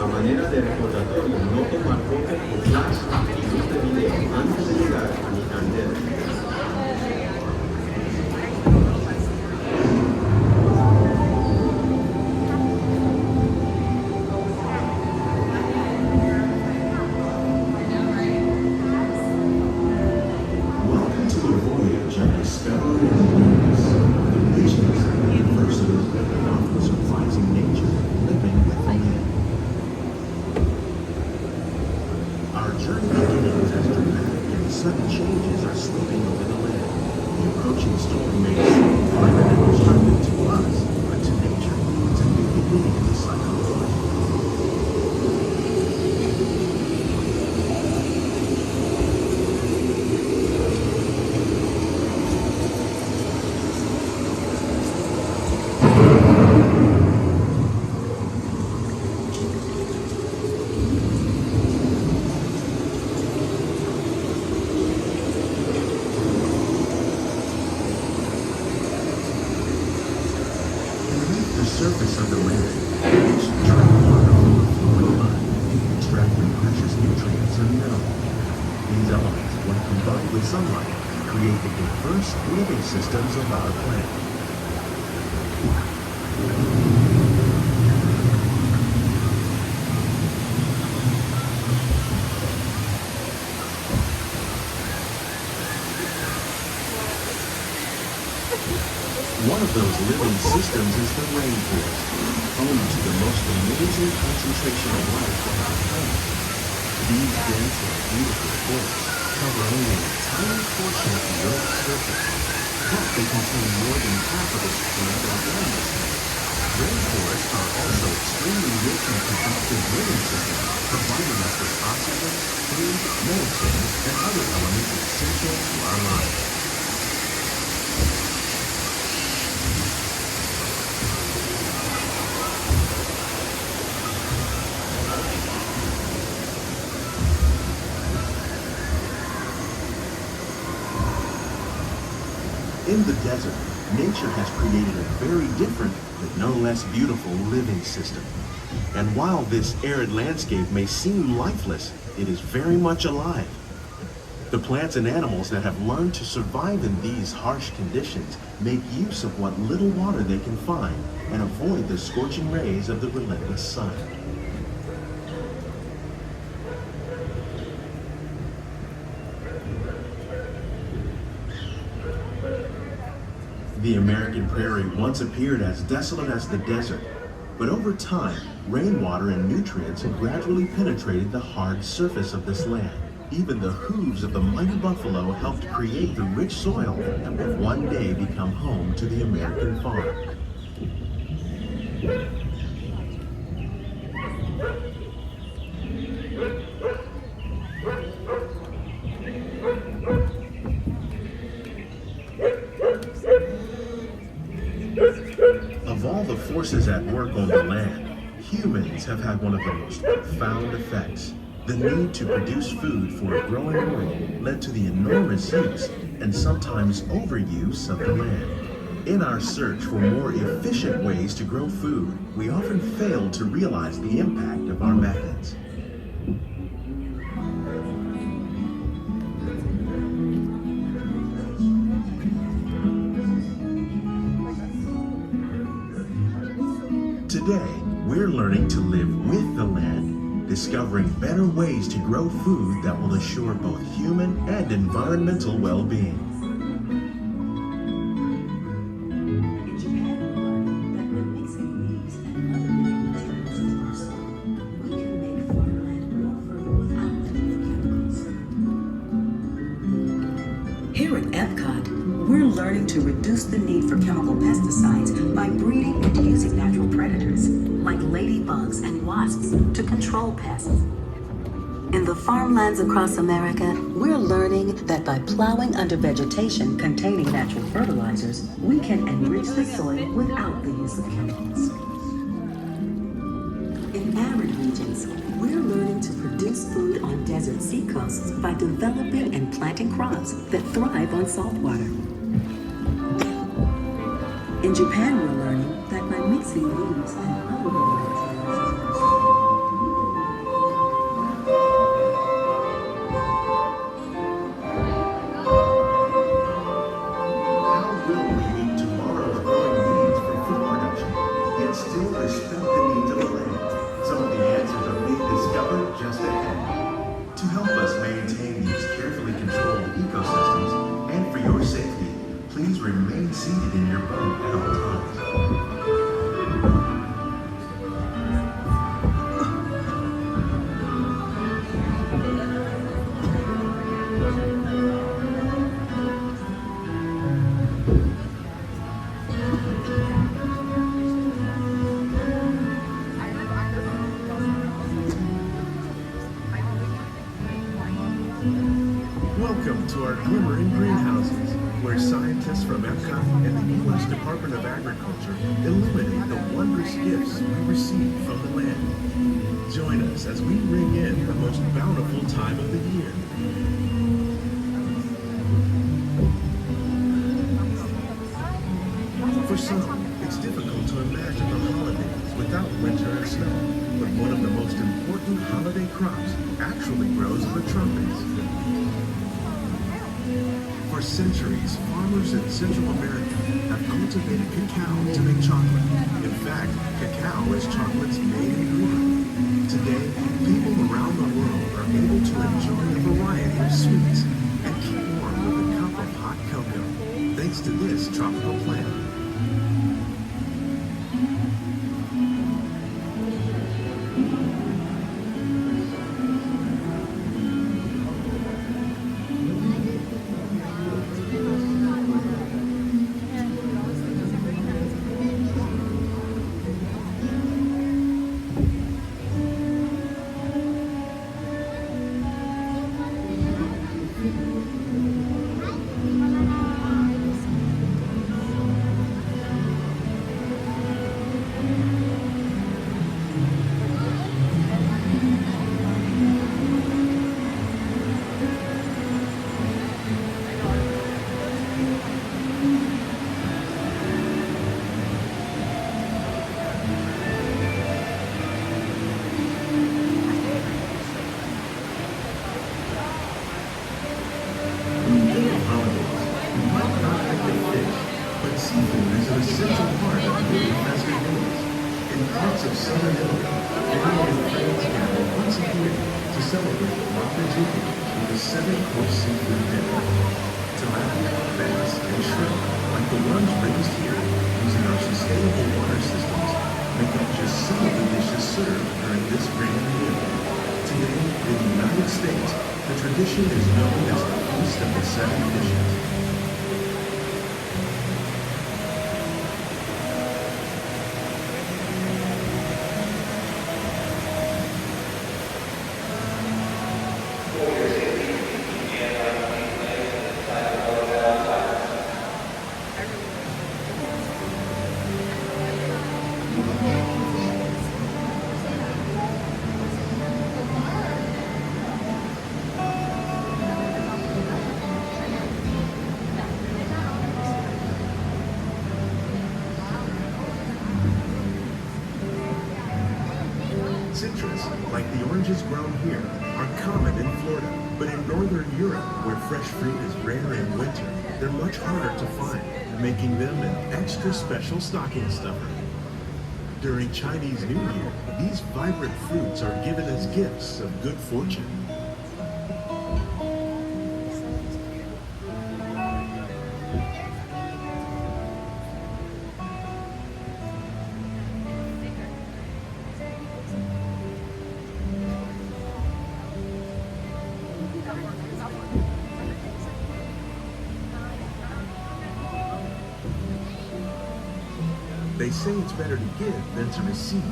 manera de recordatorio, no tomar fotos con flash y luz de video antes de llegar a mi candela. Systems of our planet. One of those living systems is the rainforest, home to the most amazing concentration of life on our planet. These dense and beautiful forests cover only a tiny portion of the Earth's surface. But they contain more than half of its plant and animal space. Rainforests are also extremely rich in productive living systems, providing us with oxygen, food, medicine, and other elements essential to our lives. In the desert, nature has created a very different, but no less beautiful living system. And while this arid landscape may seem lifeless, it is very much alive. The plants and animals that have learned to survive in these harsh conditions make use of what little water they can find and avoid the scorching rays of the relentless sun. The American prairie once appeared as desolate as the desert, but over time, rainwater and nutrients have gradually penetrated the hard surface of this land. Even the hooves of the mighty buffalo helped create the rich soil that will one day become home to the American farm. Of all the forces at work on the land, humans have had one of the most profound effects. The need to produce food for a growing world led to the enormous use and sometimes overuse of the land. In our search for more efficient ways to grow food, we often fail to realize the impact of our methods. Today, we're learning to live with the land, discovering better ways to grow food that will assure both human and environmental well-being. Here at EPCOT, we're learning to reduce the need for chemical pesticides by breeding and using natural predators, like ladybugs and wasps, to control pests. In the farmlands across America, we're learning that by plowing under vegetation containing natural fertilizers, we can enrich the soil without the use of chemicals. In arid regions, we're learning to produce food on desert seacoasts by developing and planting crops that thrive on salt water. In Japan, we're learning that by mixing leaves and other To help us maintain these carefully controlled ecosystems and for your safety, please remain seated in your boat at all times. Welcome to our glimmering greenhouses, where scientists from EPCOT and the U.S. Department of Agriculture illuminate the wondrous gifts we receive from the land. Join us as we ring in the most bountiful time of the year. For some, it's difficult to imagine the holidays without winter and snow, but one of the most important holiday crops actually grows in the tropics. For centuries, farmers in Central America have cultivated cacao to make chocolate. In fact, cacao is chocolate's main ingredient. Today, people around the world are able to enjoy a variety of sweets and keep warm with a cup of hot cocoa, thanks to this tropical plant. Seafood is an essential part of many festive meals. In parts of southern Italy, family and friends gather once a year to celebrate Walt with a 7-course seafood dinner. Tilapia, bass, and shrimp, like the ones raised here using our sustainable water systems, make up just some of the dishes served during this grand meal. Today, in the United States, the tradition is known as the Feast of the Seven Fishes. Citrus, like the oranges grown here, are common in Florida, but in northern Europe, where fresh fruit is rare in winter, they're much harder to find, making them an extra special stocking stuffer. During Chinese New Year, these vibrant fruits are given as gifts of good fortune. They say it's better to give than to receive.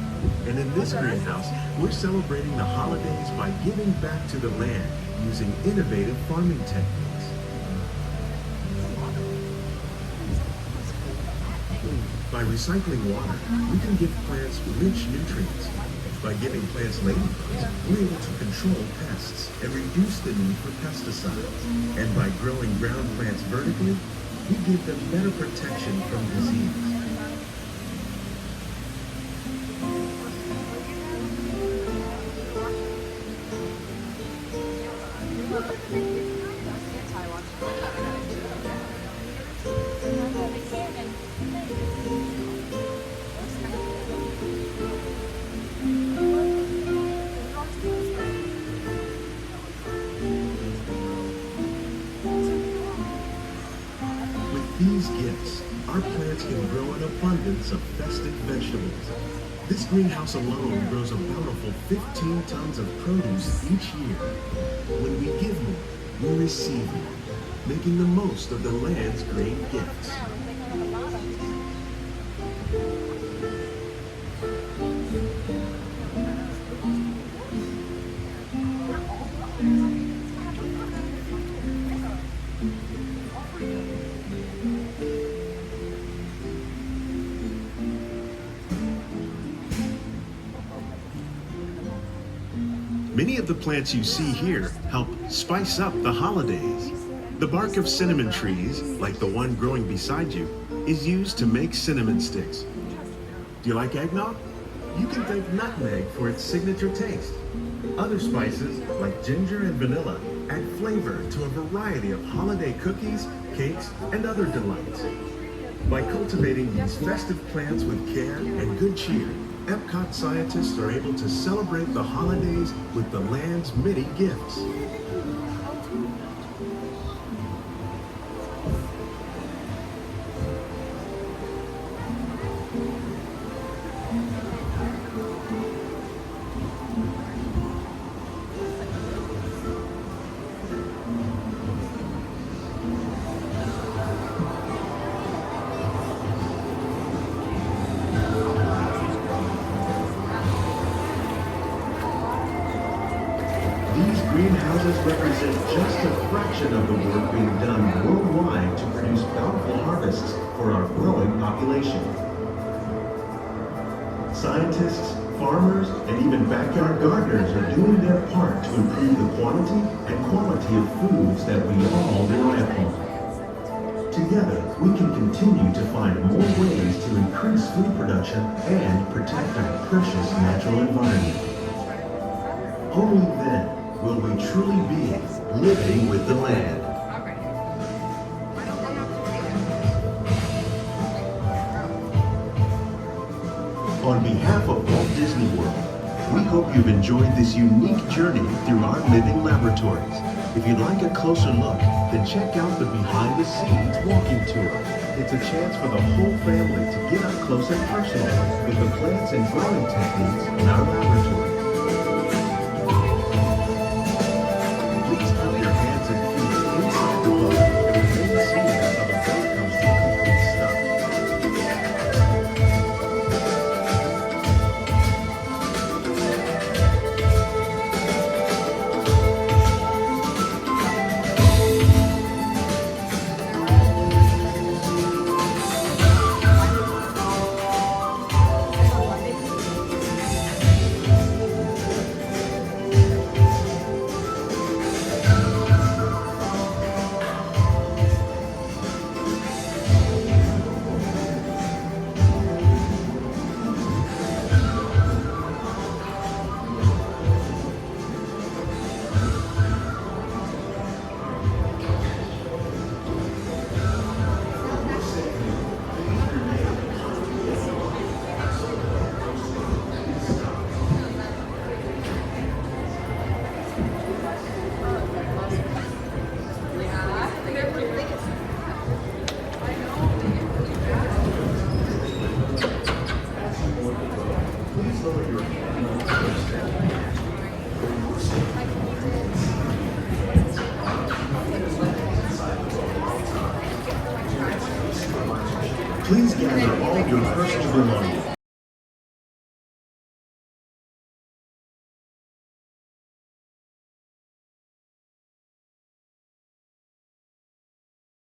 And in this greenhouse, we're celebrating the holidays by giving back to the land using innovative farming techniques. By recycling water, we can give plants rich nutrients. By giving plants ladybugs, we're able to control pests and reduce the need for pesticides. And by growing ground plants vertically, we give them better protection from disease. these gifts, our plants can grow an abundance of festive vegetables. This greenhouse alone grows a bountiful 15 tons of produce each year. When we give more, we receive more, making the most of the land's green gifts. Many of the plants you see here help spice up the holidays. The bark of cinnamon trees, like the one growing beside you, is used to make cinnamon sticks. Do you like eggnog? You can thank nutmeg for its signature taste. Other spices, like ginger and vanilla, add flavor to a variety of holiday cookies, cakes, and other delights. By cultivating these festive plants with care and good cheer, EPCOT scientists are able to celebrate the holidays with the land's many gifts. Greenhouses represent just a fraction of the work being done worldwide to produce bountiful harvests for our growing population. Scientists, farmers, and even backyard gardeners are doing their part to improve the quantity and quality of foods that we all rely upon. Together, we can continue to find more ways to increase food production and protect our precious natural environment. Only then will we truly be living with the land. On behalf of Walt Disney World, we hope you've enjoyed this unique journey through our living laboratories. If you'd like a closer look, then check out the behind the scenes walking tour. It's a chance for the whole family to get up close and personal with the plants and growing techniques in our laboratory. Please gather all your personal belongings.